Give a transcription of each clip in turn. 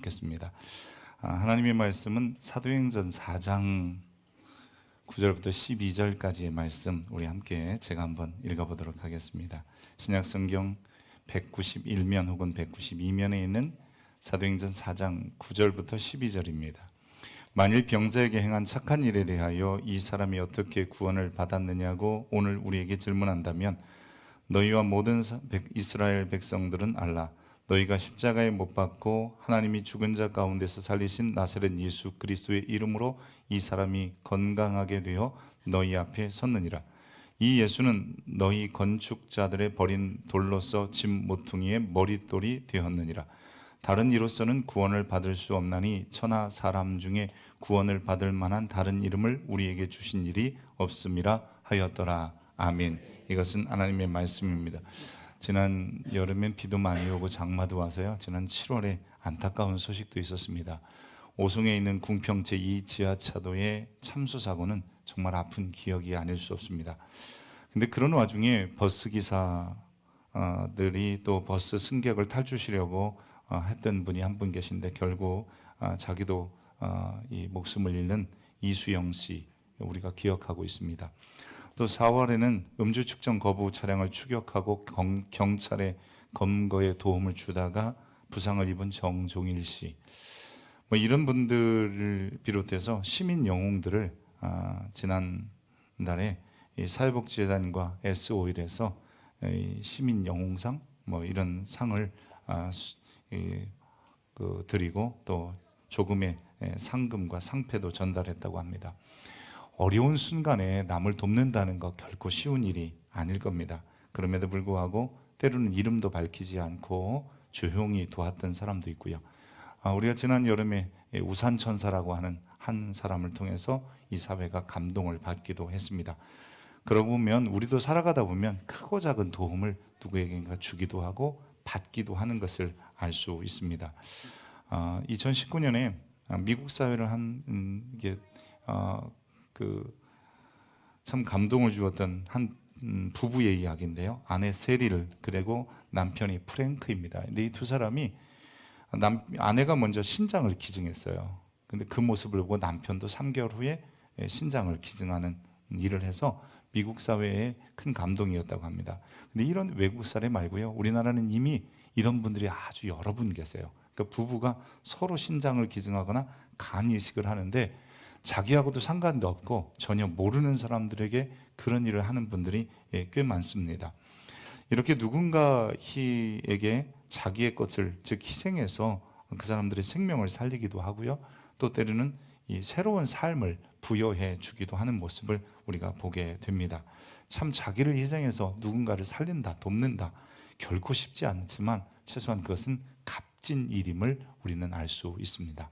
읽겠습니다. 하나님의 말씀은 사도행전 4장 9절부터 12절까지의 말씀, 우리 함께 제가 한번 읽어보도록 하겠습니다. 신약성경 191면 혹은 192면에 있는 사도행전 4장 9절부터 12절입니다. 만일 병자에게 행한 착한 일에 대하여 이 사람이 어떻게 구원을 받았느냐고 오늘 우리에게 질문한다면, 너희와 모든 이스라엘 백성들은 알라. 너희가 십자가에 못 박고 하나님이 죽은 자 가운데서 살리신 나사렛 예수 그리스도의 이름으로 이 사람이 건강하게 되어 너희 앞에 섰느니라. 이 예수는 너희 건축자들의 버린 돌로서 집 모퉁이의 머릿돌이 되었느니라. 다른 이로서는 구원을 받을 수 없나니 천하 사람 중에 구원을 받을 만한 다른 이름을 우리에게 주신 일이 없음이라 하였더라. 아멘. 이것은 하나님의 말씀입니다. 지난 여름엔 비도 많이 오고 장마도 와서요, 지난 7월에 안타까운 소식도 있었습니다. 오송에 있는 궁평 제2 지하차도의 참수 사고는 정말 아픈 기억이 아닐 수 없습니다. 근데 그런 와중에 버스 기사들이 또 버스 승객을 탈주시려고 했던 분이 한 분 계신데, 결국 자기도 이 목숨을 잃는 이수영 씨, 우리가 기억하고 있습니다. 또 4월에는 음주 측정 거부 차량을 추격하고 경찰의 검거에 도움을 주다가 부상을 입은 정종일 씨, 이런 분들을 비롯해서 시민 영웅들을 지난달에 사회복지재단과 S5일에서 시민 영웅상 이런 상을 드리고 또 조금의 상금과 상패도 전달했다고 합니다. 어려운 순간에 남을 돕는다는 거 결코 쉬운 일이 아닐 겁니다. 그럼에도 불구하고 때로는 이름도 밝히지 않고 조용히 도왔던 사람도 있고요. 우리가 지난 여름에 우산천사라고 하는 한 사람을 통해서 이 사회가 감동을 받기도 했습니다. 그러고 보면 우리도 살아가다 보면 크고 작은 도움을 누구에게인가 주기도 하고 받기도 하는 것을 알 수 있습니다. 2019년에 미국 사회를 참 감동을 주었던 한 부부의 이야기인데요. 아내 세릴 그리고 남편이 프랭크입니다. 근데 이 두 사람이 아내가 먼저 신장을 기증했어요. 근데 그 모습을 보고 남편도 3개월 후에 신장을 기증하는 일을 해서 미국 사회에 큰 감동이었다고 합니다. 근데 이런 외국 사례 말고요, 우리나라는 이미 이런 분들이 아주 여러 분 계세요. 그러니까 부부가 서로 신장을 기증하거나 간 이식을 하는데 자기하고도 상관도 없고 전혀 모르는 사람들에게 그런 일을 하는 분들이 꽤 많습니다. 이렇게 누군가에게 자기의 것을 즉 희생해서 그 사람들의 생명을 살리기도 하고요, 또 때로는 이 새로운 삶을 부여해 주기도 하는 모습을 우리가 보게 됩니다. 참 자기를 희생해서 누군가를 살린다, 돕는다, 결코 쉽지 않지만 최소한 그것은 값진 일임을 우리는 알 수 있습니다.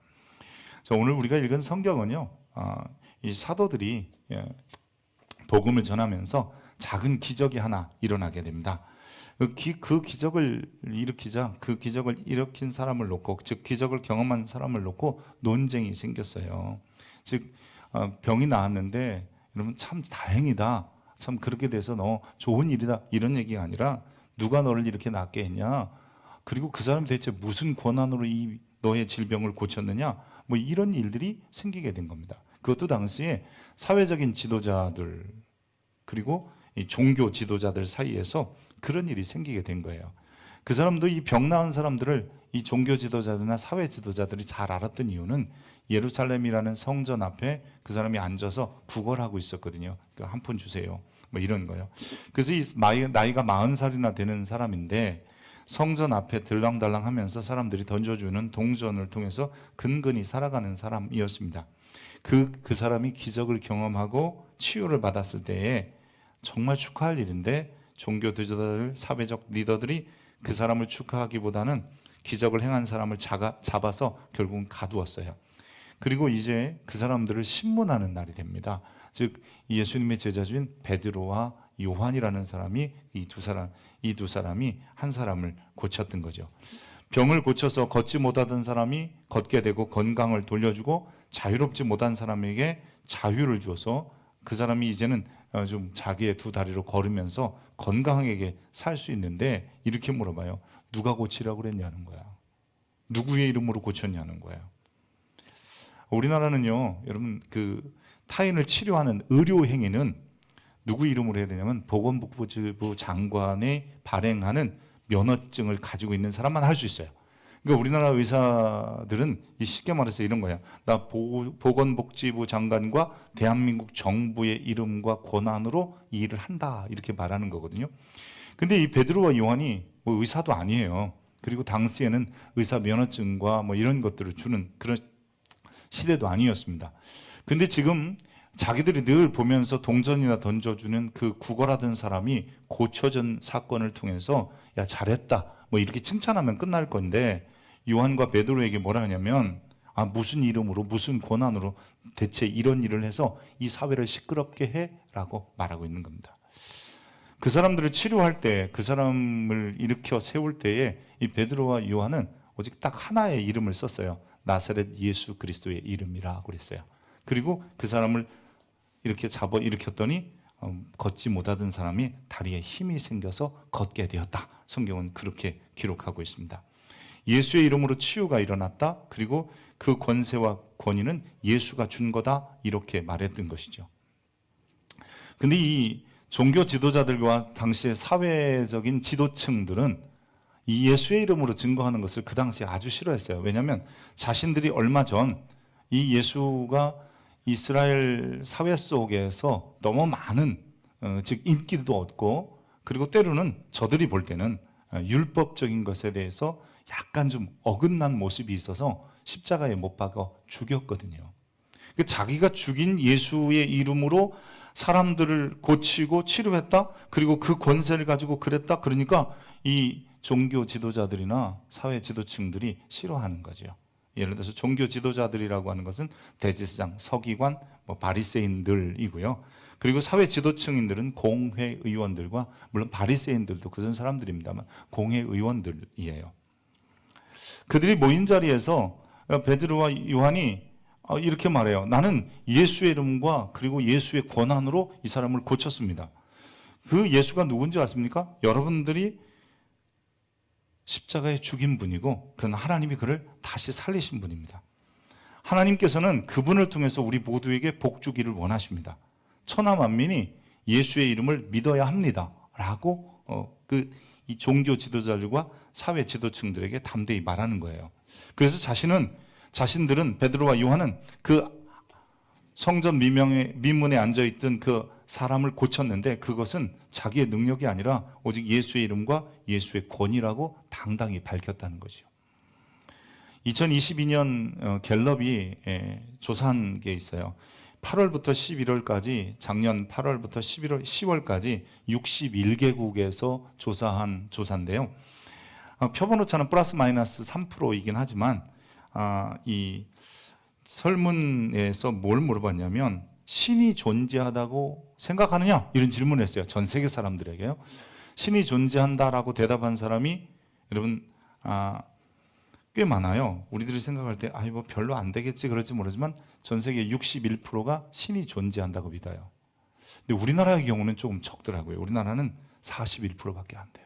오늘 우리가 읽은 성경은요, 이 사도들이 복음을 전하면서 작은 기적이 하나 일어나게 됩니다. 그 기적을 일으키자 그 기적을 일으킨 사람을 놓고, 즉 기적을 경험한 사람을 놓고 논쟁이 생겼어요. 즉 병이 나았는데 여러분 참 다행이다, 참 그렇게 돼서 너 좋은 일이다, 이런 얘기가 아니라 누가 너를 이렇게 낫게 했냐, 그리고 그 사람이 대체 무슨 권한으로 이 너의 질병을 고쳤느냐, 이런 일들이 생기게 된 겁니다. 그것도 당시에 사회적인 지도자들 그리고 이 종교 지도자들 사이에서 그런 일이 생기게 된 거예요. 그 사람도 이 병 나은 사람들을 이 종교 지도자들이나 사회 지도자들이 잘 알았던 이유는 예루살렘이라는 성전 앞에 그 사람이 앉아서 구걸하고 있었거든요. 한 푼 주세요, 이런 거요. 그래서 이 나이가 40살이나 되는 사람인데 성전 앞에 들랑달랑 하면서 사람들이 던져주는 동전을 통해서 근근히 살아가는 사람이었습니다. 그 사람이 기적을 경험하고 치유를 받았을 때에 정말 축하할 일인데, 종교 지도자들, 사회적 리더들이 그 사람을 축하하기보다는 기적을 행한 사람을 잡아서 결국은 가두었어요. 그리고 이제 그 사람들을 신문하는 날이 됩니다. 즉 예수님의 제자 중 베드로와 요한이라는 사람이 이 두 사람이 한 사람을 고쳤던 거죠. 병을 고쳐서 걷지 못하던 사람이 걷게 되고 건강을 돌려주고, 자유롭지 못한 사람에게 자유를 주어서 그 사람이 이제는 좀 자기의 두 다리로 걸으면서 건강하게 살 수 있는데, 이렇게 물어봐요. 누가 고치라고 그랬냐는 거야. 누구의 이름으로 고쳤냐는 거예요. 우리나라는요, 여러분 그 타인을 치료하는 의료 행위는 누구 이름으로 해야 되냐면 보건복지부 장관이 발행하는 면허증을 가지고 있는 사람만 할 수 있어요. 그러니까 우리나라 의사들은 쉽게 말해서 이런 거야. 나 보건복지부 장관과 대한민국 정부의 이름과 권한으로 이 일을 한다, 이렇게 말하는 거거든요. 근데 이 베드로와 요한이 뭐 의사도 아니에요. 그리고 당시에는 의사 면허증과 뭐 이런 것들을 주는 그런 시대도 아니었습니다. 근데 지금 자기들이 늘 보면서 동전이나 던져주는 그 구걸하던 사람이 고쳐진 사건을 통해서 야 잘했다 뭐 이렇게 칭찬하면 끝날 건데, 요한과 베드로에게 뭐라 하냐면 무슨 이름으로 무슨 권한으로 대체 이런 일을 해서 이 사회를 시끄럽게 해? 라고 말하고 있는 겁니다. 그 사람들을 치료할 때, 그 사람을 일으켜 세울 때에 이 베드로와 요한은 오직 딱 하나의 이름을 썼어요. 나사렛 예수 그리스도의 이름이라고 그랬어요. 그리고 그 사람을 이렇게 잡아 일으켰더니 걷지 못하던 사람이 다리에 힘이 생겨서 걷게 되었다. 성경은 그렇게 기록하고 있습니다. 예수의 이름으로 치유가 일어났다. 그리고 그 권세와 권위는 예수가 준 거다. 이렇게 말했던 것이죠. 근데 이 종교 지도자들과 당시의 사회적인 지도층들은 이 예수의 이름으로 증거하는 것을 그 당시에 아주 싫어했어요. 왜냐하면 자신들이 얼마 전 이 예수가 이스라엘 사회 속에서 너무 많은 즉 인기도 얻고, 그리고 때로는 저들이 볼 때는 율법적인 것에 대해서 약간 좀 어긋난 모습이 있어서 십자가에 못 박아 죽였거든요. 자기가 죽인 예수의 이름으로 사람들을 고치고 치료했다, 그리고 그 권세를 가지고 그랬다, 그러니까 이 종교 지도자들이나 사회 지도층들이 싫어하는 거죠. 예를 들어서 종교 지도자들이라고 하는 것은 대제사장, 서기관, 바리새인들이고요. 그리고 사회 지도층인들은 공회의원들과, 물론 바리새인들도 그런 사람들입니다만 공회의원들이에요. 그들이 모인 자리에서 베드로와 요한이 이렇게 말해요. 나는 예수의 이름과 그리고 예수의 권한으로 이 사람을 고쳤습니다. 그 예수가 누군지 아십니까? 여러분들이 십자가에 죽인 분이고, 그러나 하나님이 그를 다시 살리신 분입니다. 하나님께서는 그분을 통해서 우리 모두에게 복 주기를 원하십니다. 천하 만민이 예수의 이름을 믿어야 합니다. 라고 이 종교 지도자들과 사회 지도층들에게 담대히 말하는 거예요. 그래서 자신들은 베드로와 요한은 그 성전 미문에 앉아있던 그 사람을 고쳤는데, 그것은 자기의 능력이 아니라 오직 예수의 이름과 예수의 권위라고 당당히 밝혔다는 거죠. 2022년 갤럽이 조사한 게 있어요. 8월부터 11월까지, 작년 8월부터 10월까지 61개국에서 조사한 조사인데요. 표본 오차는 플러스 마이너스 3%이긴 하지만 이 설문에서 뭘 물어봤냐면 신이 존재하다고 생각하느냐? 이런 질문을 했어요. 전 세계 사람들에게요. 신이 존재한다라고 대답한 사람이 여러분 꽤 많아요. 우리들이 생각할 때 뭐 별로 안 되겠지 그럴지 모르지만 전 세계 61%가 신이 존재한다고 믿어요. 근데 우리나라의 경우는 조금 적더라고요. 우리나라는 41%밖에 안 돼요.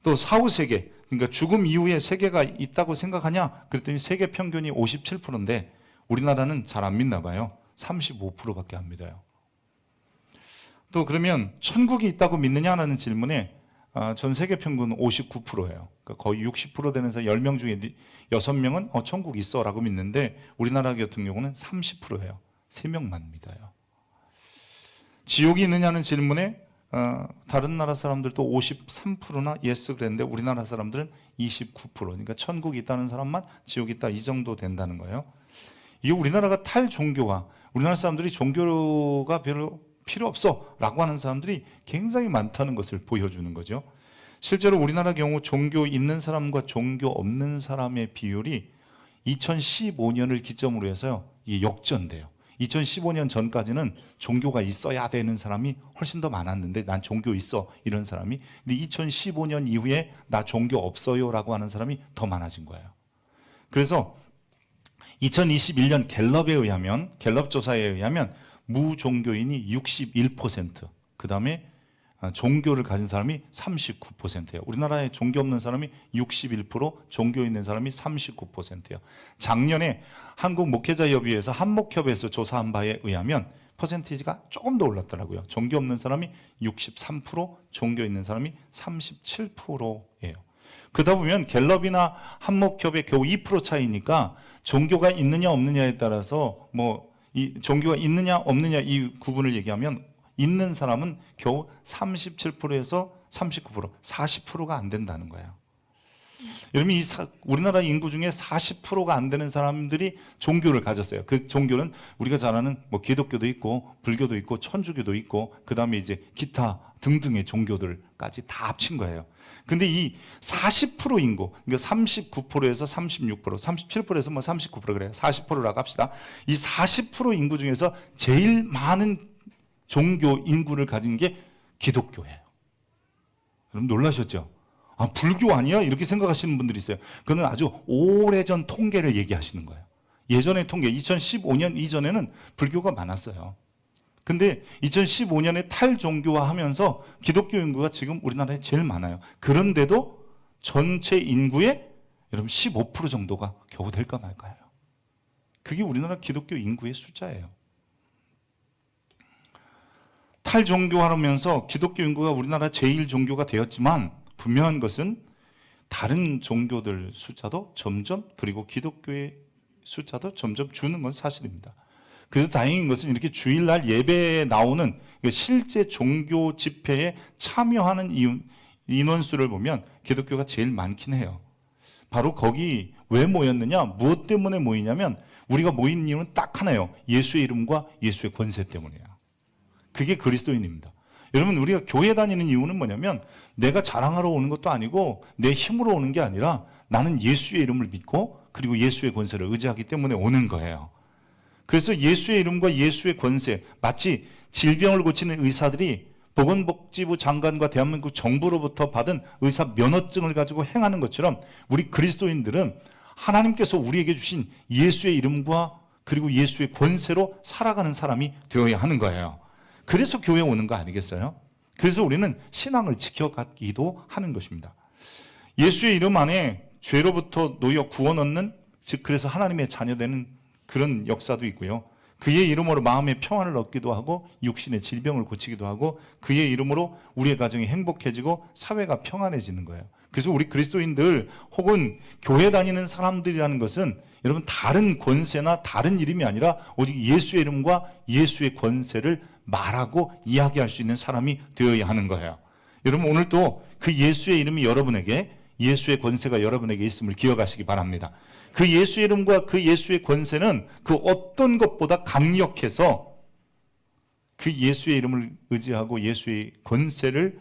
또 사후세계, 그러니까 죽음 이후에 세계가 있다고 생각하냐? 그랬더니 세계 평균이 57%인데 우리나라는 잘 안 믿나 봐요. 35%밖에 안 믿어요. 또 그러면 천국이 있다고 믿느냐라는 질문에 전 세계 평균은 59%예요. 그러니까 거의 60% 되는 사람 10명 중에 6명은 천국 있어 라고 믿는데, 우리나라 같은 경우는 30%예요. 3명만 믿어요. 지옥이 있느냐는 질문에 다른 나라 사람들도 53%나 예스 그랬는데 우리나라 사람들은 29%. 그러니까 천국이 있다는 사람만 지옥이 있다, 이 정도 된다는 거예요. 이게 우리나라가 탈종교화, 우리나라 사람들이 종교가 별로 필요 없어 라고 하는 사람들이 굉장히 많다는 것을 보여주는 거죠. 실제로 우리나라 경우 종교 있는 사람과 종교 없는 사람의 비율이 2015년을 기점으로 해서요, 이게 역전돼요. 2015년 전까지는 종교가 있어야 되는 사람이 훨씬 더 많았는데, 난 종교 있어 이런 사람이, 근데 2015년 이후에 나 종교 없어요 라고 하는 사람이 더 많아진 거예요. 그래서 2021년 갤럽 조사에 의하면 무종교인이 61%, 그 다음에 종교를 가진 사람이 39%예요. 우리나라에 종교 없는 사람이 61%, 종교 있는 사람이 39%예요. 작년에 한국목회자협의회에서 한목협에서 조사한 바에 의하면 퍼센티지가 조금 더 올랐더라고요. 종교 없는 사람이 63%, 종교 있는 사람이 37%예요. 그러다 보면 갤럽이나 한목협의 겨우 2% 차이니까 종교가 있느냐 없느냐에 따라서 이 종교가 있느냐 없느냐 이 구분을 얘기하면 있는 사람은 겨우 37%에서 39%, 40%가 안 된다는 거예요. 여러분, 우리나라 인구 중에 40%가 안 되는 사람들이 종교를 가졌어요. 그 종교는 우리가 잘 아는 기독교도 있고 불교도 있고 천주교도 있고 그다음에 이제 기타 등등의 종교들까지 다 합친 거예요. 근데 이 40% 인구, 그러니까 39%에서 36%, 37%에서 39% 그래요. 40%라고 합시다. 이 40% 인구 중에서 제일 많은 종교 인구를 가진 게 기독교예요. 여러분 놀라셨죠? 불교 아니야? 이렇게 생각하시는 분들이 있어요. 그건 아주 오래전 통계를 얘기하시는 거예요. 예전의 통계, 2015년 이전에는 불교가 많았어요. 근데 2015년에 탈종교화하면서 기독교 인구가 지금 우리나라에 제일 많아요. 그런데도 전체 인구의 여러분 15% 정도가 겨우 될까 말까요. 그게 우리나라 기독교 인구의 숫자예요. 탈종교화하면서 기독교 인구가 우리나라 제일 종교가 되었지만 분명한 것은 다른 종교들 숫자도 점점, 그리고 기독교의 숫자도 점점 주는 건 사실입니다. 그래서 다행인 것은 이렇게 주일날 예배에 나오는 실제 종교 집회에 참여하는 인원수를 보면 기독교가 제일 많긴 해요. 바로 거기 왜 모였느냐? 무엇 때문에 모이냐면 우리가 모인 이유는 딱 하나예요. 예수의 이름과 예수의 권세 때문이에요. 그게 그리스도인입니다. 여러분, 우리가 교회 다니는 이유는 뭐냐면 내가 자랑하러 오는 것도 아니고 내 힘으로 오는 게 아니라 나는 예수의 이름을 믿고 그리고 예수의 권세를 의지하기 때문에 오는 거예요. 그래서 예수의 이름과 예수의 권세, 마치 질병을 고치는 의사들이 보건복지부 장관과 대한민국 정부로부터 받은 의사 면허증을 가지고 행하는 것처럼 우리 그리스도인들은 하나님께서 우리에게 주신 예수의 이름과 그리고 예수의 권세로 살아가는 사람이 되어야 하는 거예요. 그래서 교회에 오는 거 아니겠어요? 그래서 우리는 신앙을 지켜가기도 하는 것입니다. 예수의 이름 안에 죄로부터 놓여 구원 얻는, 즉 그래서 하나님의 자녀되는 그런 역사도 있고요. 그의 이름으로 마음의 평안을 얻기도 하고 육신의 질병을 고치기도 하고 그의 이름으로 우리의 가정이 행복해지고 사회가 평안해지는 거예요. 그래서 우리 그리스도인들 혹은 교회 다니는 사람들이라는 것은 여러분 다른 권세나 다른 이름이 아니라 오직 예수의 이름과 예수의 권세를 말하고 이야기할 수 있는 사람이 되어야 하는 거예요. 여러분 오늘도 그 예수의 이름이 여러분에게, 예수의 권세가 여러분에게 있음을 기억하시기 바랍니다. 그 예수의 이름과 그 예수의 권세는 그 어떤 것보다 강력해서 그 예수의 이름을 의지하고 예수의 권세를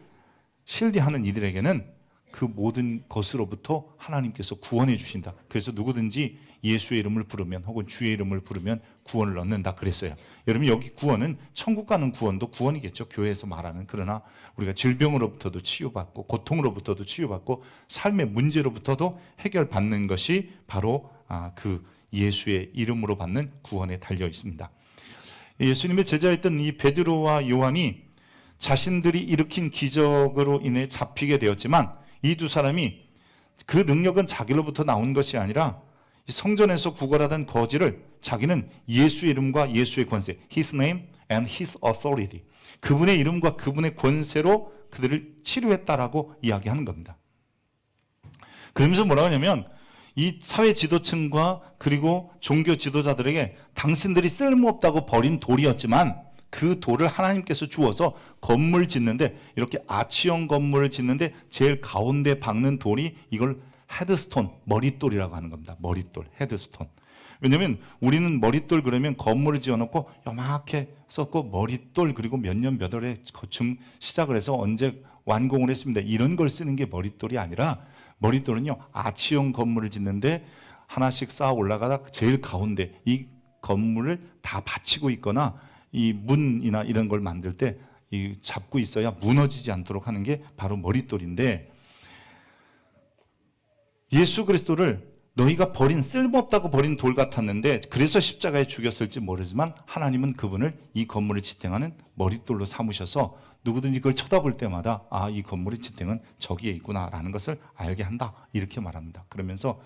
신뢰하는 이들에게는 그 모든 것으로부터 하나님께서 구원해 주신다. 그래서 누구든지 예수의 이름을 부르면 혹은 주의 이름을 부르면 구원을 얻는다 그랬어요. 여러분 여기 구원은 천국 가는 구원도 구원이겠죠. 교회에서 말하는. 그러나 우리가 질병으로부터도 치유받고 고통으로부터도 치유받고 삶의 문제로부터도 해결받는 것이 바로 그 예수의 이름으로 받는 구원에 달려 있습니다. 예수님의 제자였던 이 베드로와 요한이 자신들이 일으킨 기적으로 인해 잡히게 되었지만 이 두 사람이 그 능력은 자기로부터 나온 것이 아니라 성전에서 구걸하던 거지를 자기는 예수의 이름과 예수의 권세, His name and His authority, 그분의 이름과 그분의 권세로 그들을 치료했다라고 이야기하는 겁니다. 그러면서 뭐라고 하냐면 이 사회 지도층과 그리고 종교 지도자들에게 당신들이 쓸모없다고 버린 돌이었지만 그 돌을 하나님께서 주어서 건물 짓는데, 이렇게 아치형 건물을 짓는데 제일 가운데 박는 돌이 이걸 헤드스톤, 머릿돌이라고 하는 겁니다. 머릿돌, 헤드스톤. 왜냐하면 우리는 머릿돌 그러면 건물을 지어놓고 요만하게 썼고 머릿돌 그리고 몇 년 몇 월에 거층 시작을 해서 언제 완공을 했습니다. 이런 걸 쓰는 게 머릿돌이 아니라, 머릿돌은요 아치형 건물을 짓는데 하나씩 쌓아 올라가다 제일 가운데 이 건물을 다 받치고 있거나 이 문이나 이런 걸 만들 때 이 잡고 있어야 무너지지 않도록 하는 게 바로 머릿돌인데, 예수 그리스도를 너희가 버린 쓸모없다고 버린 돌 같았는데 그래서 십자가에 죽였을지 모르지만 하나님은 그분을 이 건물을 지탱하는 머릿돌로 삼으셔서 누구든지 그걸 쳐다볼 때마다 아, 이 건물의 지탱은 저기에 있구나라는 것을 알게 한다 이렇게 말합니다. 그러면서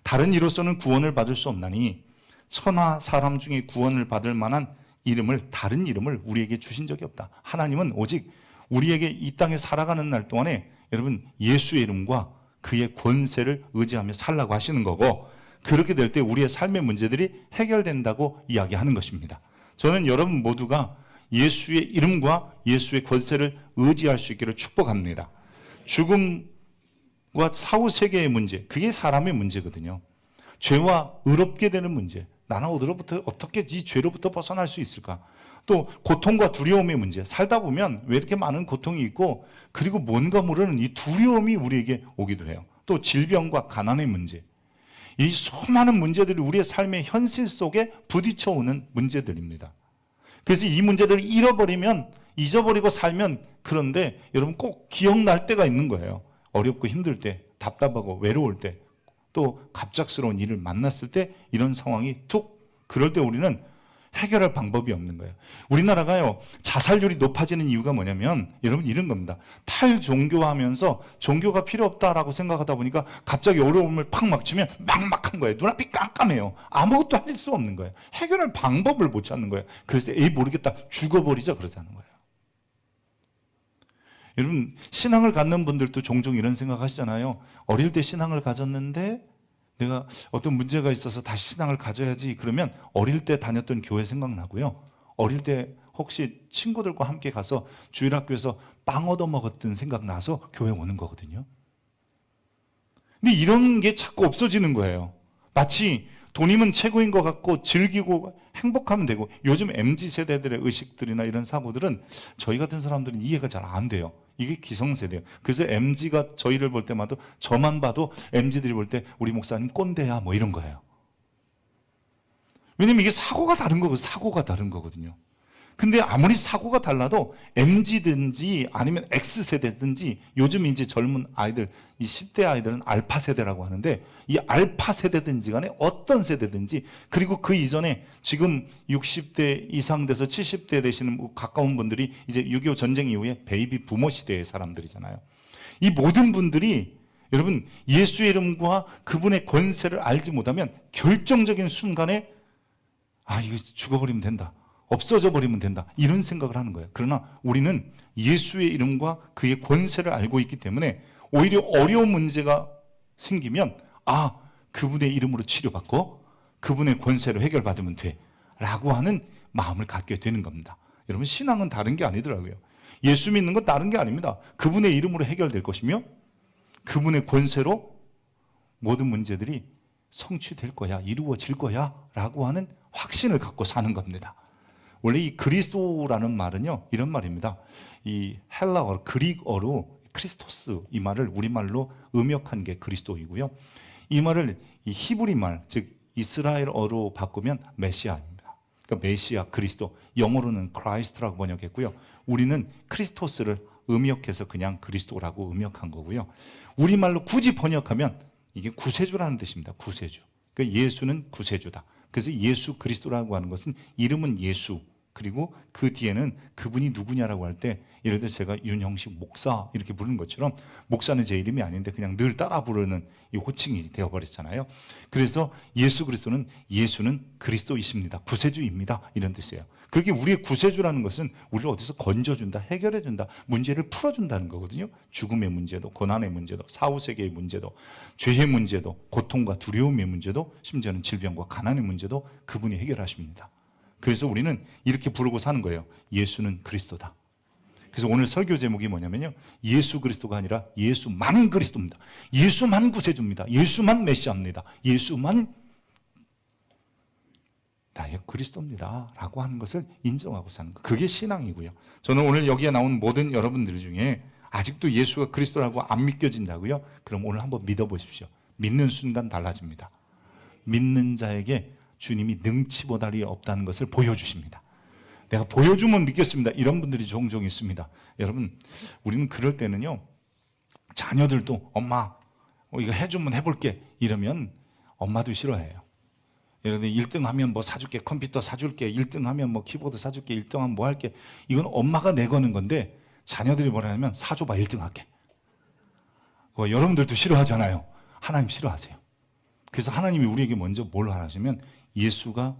다른 이로서는 구원을 받을 수 없나니 천하 사람 중에 구원을 받을 만한 다른 이름을 우리에게 주신 적이 없다. 하나님은 오직 우리에게 이 땅에 살아가는 날 동안에 여러분 예수의 이름과 그의 권세를 의지하며 살라고 하시는 거고, 그렇게 될 때 우리의 삶의 문제들이 해결된다고 이야기하는 것입니다. 저는 여러분 모두가 예수의 이름과 예수의 권세를 의지할 수 있기를 축복합니다. 죽음과 사후 세계의 문제, 그게 사람의 문제거든요. 죄와 의롭게 되는 문제, 나는 어떻게 이 죄로부터 벗어날 수 있을까? 또 고통과 두려움의 문제, 살다 보면 왜 이렇게 많은 고통이 있고, 그리고 뭔가 모르는 이 두려움이 우리에게 오기도 해요. 또 질병과 가난의 문제, 이 수많은 문제들이 우리의 삶의 현실 속에 부딪혀오는 문제들입니다. 그래서 이 문제들을 잊어버리고 살면, 그런데 여러분 꼭 기억날 때가 있는 거예요. 어렵고 힘들 때, 답답하고 외로울 때, 또 갑작스러운 일을 만났을 때 이런 상황이 그럴 때 우리는 해결할 방법이 없는 거예요. 우리나라가요, 자살률이 높아지는 이유가 뭐냐면 여러분 이런 겁니다. 탈종교화하면서 종교가 필요 없다라고 생각하다 보니까 갑자기 어려움을 팍 막치면 막막한 거예요. 눈앞이 깜깜해요. 아무것도 할 수 없는 거예요. 해결할 방법을 못 찾는 거예요. 그래서 모르겠다, 죽어버리자 그러자는 거예요. 여러분 신앙을 갖는 분들도 종종 이런 생각하시잖아요. 어릴 때 신앙을 가졌는데 내가 어떤 문제가 있어서 다시 신앙을 가져야지, 그러면 어릴 때 다녔던 교회 생각나고요. 어릴 때 혹시 친구들과 함께 가서 주일학교에서 빵 얻어먹었던 생각나서 교회 오는 거거든요. 근데 이런 게 자꾸 없어지는 거예요. 마치 돈이면 최고인 것 같고 즐기고 행복하면 되고, 요즘 MZ세대들의 의식들이나 이런 사고들은 저희 같은 사람들은 이해가 잘 안 돼요. 이게 기성세대예요. 그래서 MZ가 저희를 볼 때마다, 저만 봐도 MZ들이 볼 때 우리 목사님 꼰대야 뭐 이런 거예요. 왜냐면 이게 사고가 다른 거거든요. 근데 아무리 사고가 달라도 MZ든지 아니면 X세대든지 요즘 이제 젊은 아이들, 이 10대 아이들은 알파 세대라고 하는데, 이 알파 세대든지 간에 어떤 세대든지, 그리고 그 이전에 지금 60대 이상 돼서 70대 되시는 가까운 분들이 이제 6.25 전쟁 이후에 베이비 부모 시대의 사람들이잖아요. 이 모든 분들이 여러분 예수의 이름과 그분의 권세를 알지 못하면 결정적인 순간에 이거 죽어버리면 된다, 없어져 버리면 된다, 이런 생각을 하는 거예요. 그러나 우리는 예수의 이름과 그의 권세를 알고 있기 때문에 오히려 어려운 문제가 생기면 그분의 이름으로 치료받고 그분의 권세로 해결받으면 돼 라고 하는 마음을 갖게 되는 겁니다. 여러분 신앙은 다른 게 아니더라고요. 예수 믿는 건 다른 게 아닙니다. 그분의 이름으로 해결될 것이며 그분의 권세로 모든 문제들이 성취될 거야, 이루어질 거야 라고 하는 확신을 갖고 사는 겁니다. 원래 이 그리스도라는 말은요, 이런 말입니다. 이 헬라어, 그릭어로 크리스토스, 이 말을 우리말로 음역한 게 그리스도이고요. 이 말을 이 히브리 말, 즉 이스라엘어로 바꾸면 메시아입니다. 그러니까 메시아, 그리스도, 영어로는 크라이스트라고 번역했고요. 우리는 크리스토스를 음역해서 그냥 그리스도라고 음역한 거고요. 우리말로 굳이 번역하면 이게 구세주라는 뜻입니다. 구세주. 그러니까 예수는 구세주다. 그래서 예수 그리스도라고 하는 것은 이름은 예수, 그리고 그 뒤에는 그분이 누구냐라고 할 때, 예를 들어 제가 윤형식 목사 이렇게 부르는 것처럼, 목사는 제 이름이 아닌데 그냥 늘 따라 부르는 이 호칭이 되어버렸잖아요. 그래서 예수는 그리스도이십니다, 구세주입니다, 이런 뜻이에요. 그렇게 우리의 구세주라는 것은 우리를 어디서 건져준다, 해결해준다, 문제를 풀어준다는 거거든요. 죽음의 문제도, 고난의 문제도, 사후세계의 문제도, 죄의 문제도, 고통과 두려움의 문제도, 심지어는 질병과 가난의 문제도 그분이 해결하십니다. 그래서 우리는 이렇게 부르고 사는 거예요. 예수는 그리스도다. 그래서 오늘 설교 제목이 뭐냐면요, 예수 그리스도가 아니라 예수만 그리스도입니다. 예수만 구세주입니다. 예수만 메시아입니다. 예수만 나의 그리스도입니다 라고 하는 것을 인정하고 사는 것, 그게 신앙이고요. 저는 오늘 여기에 나온 모든 여러분들 중에 아직도 예수가 그리스도라고 안 믿겨진다고요? 그럼 오늘 한번 믿어보십시오. 믿는 순간 달라집니다. 믿는 자에게 주님이 능치보다리 없다는 것을 보여주십니다. 내가 보여주면 믿겠습니다, 이런 분들이 종종 있습니다. 여러분 우리는 그럴 때는요, 자녀들도 엄마 이거 해주면 해볼게 이러면 엄마도 싫어해요. 예를 들어 1등 하면 뭐 사줄게, 컴퓨터 사줄게, 1등 하면 뭐 키보드 사줄게, 1등 하면 뭐 할게. 이건 엄마가 내거는 건데 자녀들이 뭐라냐면 사줘봐 1등 할게. 여러분들도 싫어하잖아요. 하나님 싫어하세요. 그래서 하나님이 우리에게 먼저 뭘 하시면 예수가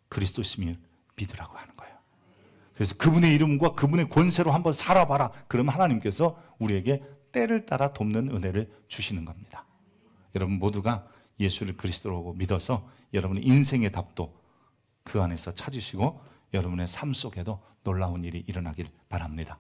그리스도심을 믿으라고 하는 거예요. 그래서 그분의 이름과 그분의 권세로 한번 살아봐라. 그러면 하나님께서 우리에게 때를 따라 돕는 은혜를 주시는 겁니다. 여러분 모두가 예수를 그리스도로 믿어서 여러분의 인생의 답도 그 안에서 찾으시고 여러분의 삶 속에도 놀라운 일이 일어나길 바랍니다.